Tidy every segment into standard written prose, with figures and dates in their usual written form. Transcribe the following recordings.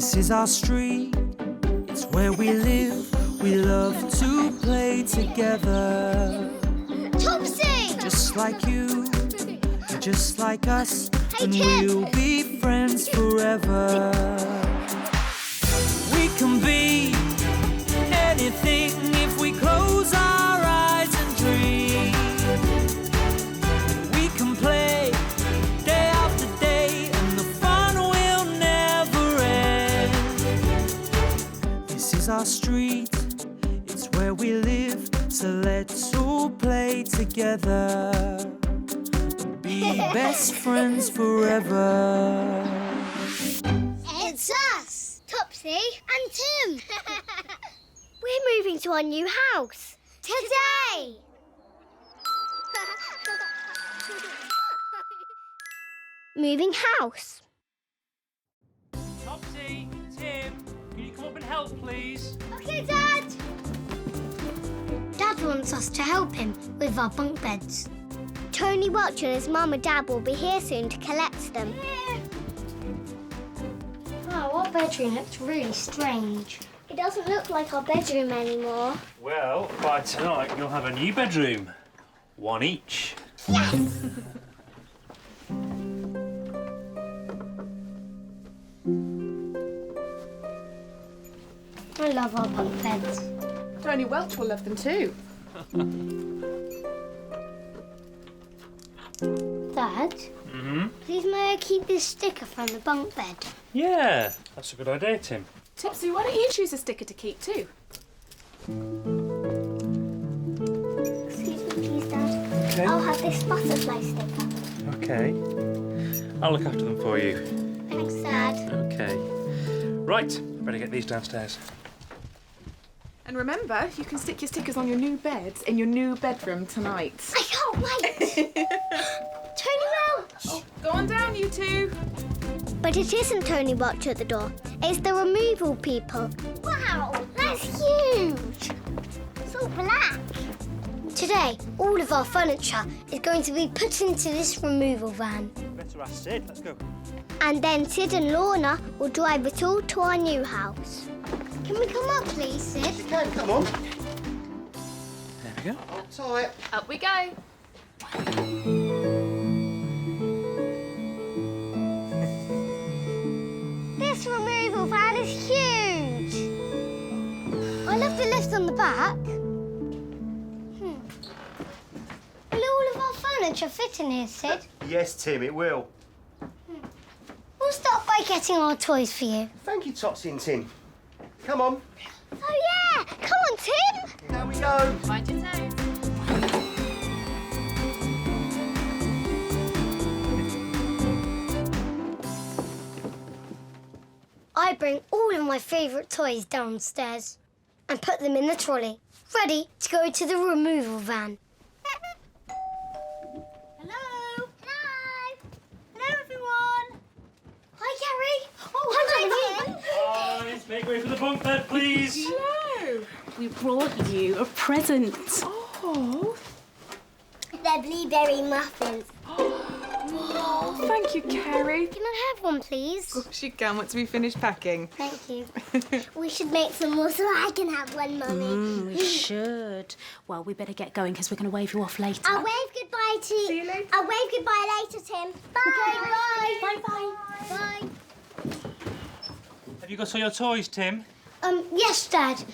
This is our street, it's where we live. We love to play together. Topsy! Just like you, just like us, Hey, and Tim. we'll be friends forever. We can be anything if we close our eyes and dream. We can play day after day, and the fun will never end. This is our street, it's where we live, so let's all play together. Be best friends forever. It's us, Topsy and Tim. We're moving to our new house today. Moving house. Topsy, Tim, can you come up and help, please? Okay, Dad. Dad wants us to help him with our bunk beds. Tony Watch and his mum and dad will be here soon to collect them. Oh, our bedroom looks really strange. It doesn't look like our bedroom anymore. Well, by tonight you'll have a new bedroom. One each. Yes! I love our bunk beds. Tony Welch will love them too. Dad, please may I keep this sticker from the bunk bed? Yeah, that's a good idea, Tim. Topsy, why don't you choose a sticker to keep too? Excuse me, please, Dad. Okay. I'll have this butterfly sticker. Okay. I'll look after them for you. Thanks, Dad. Okay. Right, better get these downstairs. And remember, you can stick your stickers on your new beds in your new bedroom tonight. I can't wait! Tony Welch! Oh, go on down, you two. But it isn't Tony Watch at the door. It's the removal people. Wow, that's huge! So black. Today, all of our furniture is going to be put into this removal van. Better ask Sid. Let's go. And then Sid and Lorna will drive it all to our new house. Can we come up, please, Sid? You can, come on. There we go. Hold tight. Up we go. This removal van is huge. I love the lift on the back. Will all of our furniture fit in here, Sid? Yes, Tim, it will. We'll start by getting our toys for you. Thank you, Topsy and Tim. Come on. Oh, yeah! Come on, Tim! Here we go. Mind your toes. I bring all of my favourite toys downstairs and put them in the trolley, ready to go to the removal van. Hello? Hello? Hello, everyone. Hi, Gary. Oh, hi, Tim. Guys, make way for the bunk bed, please. Hello. We brought you a present. Oh. They're blueberry muffins. Oh, thank you, Carrie. Can I have one, please? Of course you can once we finish packing. Thank you. We should make some more so I can have one, Mummy. We should. Well, we better get going because we're going to wave you off later. I'll wave goodbye to... See you later. I'll wave goodbye later, Tim. Bye. Okay, bye. Bye-bye. Bye. Have you got all your toys, Tim? Yes, Dad.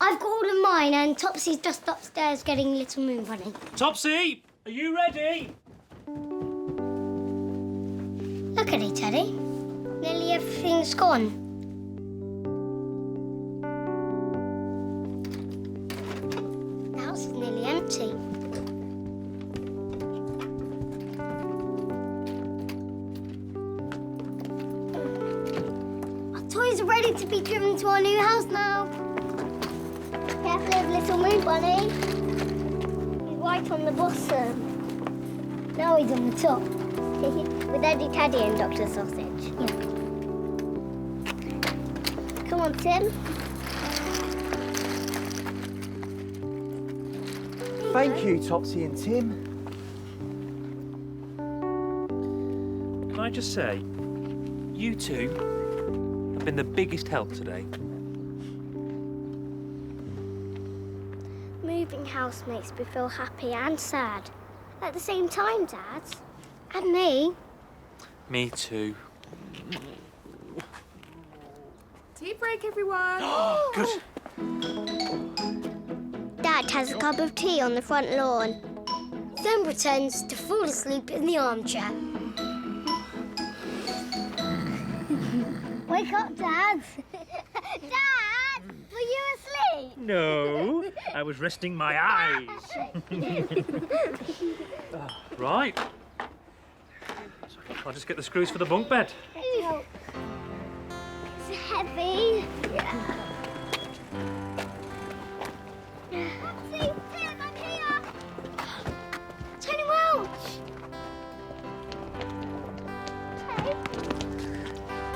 I've got all of mine and Topsy's just upstairs getting a little moon running. Topsy, are you ready? Look at it, Teddy. Nearly everything's gone. The house is nearly empty. Our toys are ready to be driven to our new house now. Careful of little moon bunny. He's right on the bottom. Now he's on the top. With Eddie Teddy and Dr. Sausage. Yeah. Come on, Tim. Thank you, Topsy and Tim. Can I just say, you two are been the biggest help today. Moving house makes me feel happy and sad at the same time, Dad. And me. Me too. Tea break, everyone. Good. Dad has a cup of tea on the front lawn, then pretends to fall asleep in the armchair. Wake up, Dad. Dad, were you asleep? No, I was resting my eyes. Right. I'll just get the screws for the bunk bed. It's heavy. Yeah. Topsy, Tim, I'm here. Tony Welch. Tim.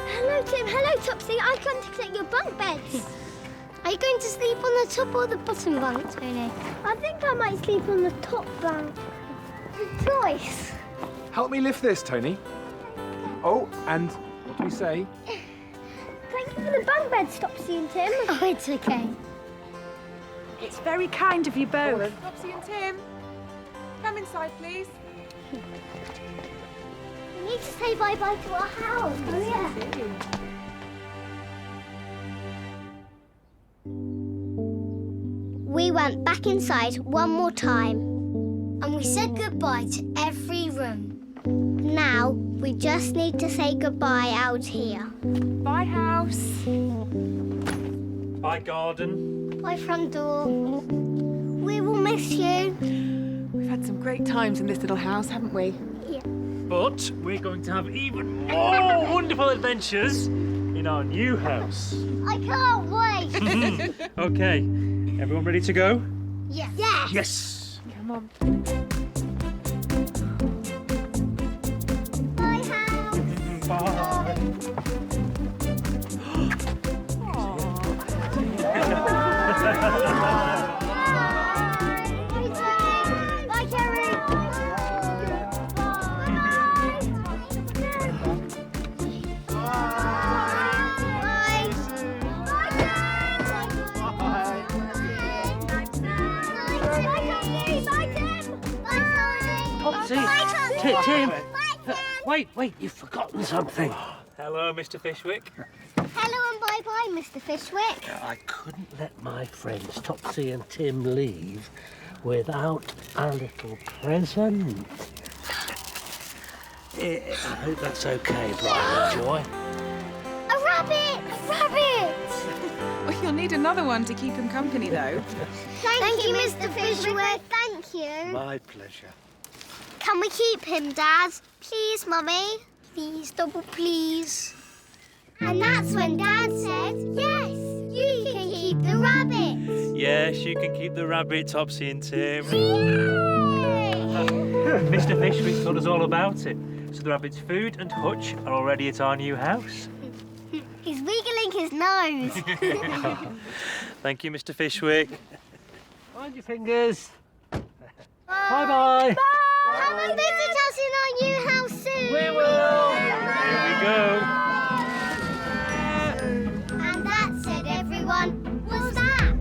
Hello, Tim. Hello, Topsy. I've come to collect your bunk beds. Are you going to sleep on the top or the bottom bunk, Tony? I think I might sleep on the top bunk. Choice. Help me lift this, Tony. Oh, and what do we say? Thank you for the bunk beds, Topsy and Tim. Oh, it's okay. It's very kind of you both. Topsy and Tim, come inside, please. We need to say bye-bye to our house. Oh, yeah. We went back inside one more time. And we said goodbye to every room. Now, we just need to say goodbye out here. Bye, house. Bye, garden. Bye, front door. We will miss you. We've had some great times in this little house, haven't we? Yeah. But we're going to have even more wonderful adventures in our new house. I can't wait. Okay, everyone ready to go? Yes. Yes. Yes. Come on. Bye, house. Bye. Bye, Kerry. Topsy, Tim. Wait, you've forgotten something. Hello, Mr. Fishwick. Hello and bye-bye, Mr. Fishwick. I couldn't let my friends Topsy and Tim leave without a little present. I hope that's okay, Brian and Joy. A rabbit! A rabbit! Well, you'll need another one to keep him company, though. Thank you, Mr. Fishwick. Thank you. My pleasure. Can we keep him, Dad? Please, Mummy. Please, double please. And that's when Dad said, yes, you can keep the rabbit. Yes, you can keep the rabbit, Topsy and Tim. Yay! Mr. Fishwick told us all about it. So the rabbit's food and hutch are already at our new house. He's wiggling his nose. Thank you, Mr. Fishwick. Mind your fingers. Bye-bye. Come and visit us in our new house soon. We will. Here we go. And that said, everyone, was that?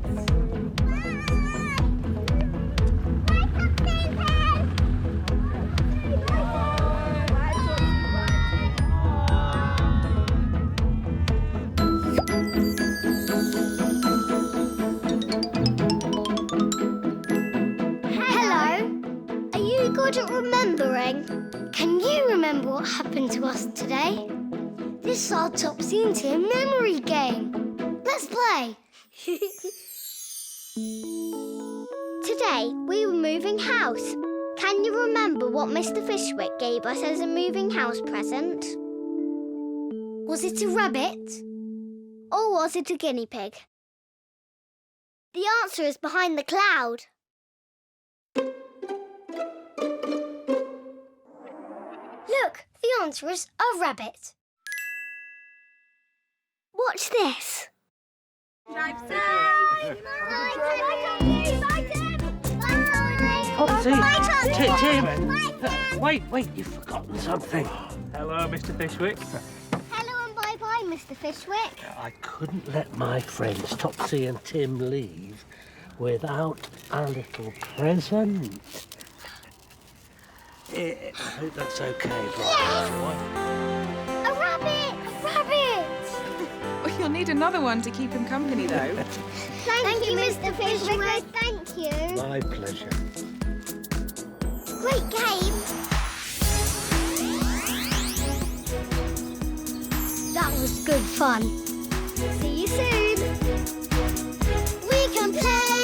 Hello. Are you good at remembering? Can you remember what happened to us today? This is our Topsy and Tim memory game. Let's play. Today, we were moving house. Can you remember what Mr. Fishwick gave us as a moving house present? Was it a rabbit? Or was it a guinea pig? The answer is behind the cloud. Look, the answer is a rabbit. Watch this. Topsy, Tim. Bye, Wait, you've forgotten something. Hello, Mr. Fishwick. Hello and bye-bye, Mr. Mr. Fishwick. I couldn't let my friends Topsy and Tim leave without a little present. I hope that's okay, Brian. A rabbit! A rabbit! Well, you'll need another one to keep him company, though. Thank you, Mr. Fishwick. Thank you. My pleasure. Great game. That was good fun. See you soon. We can play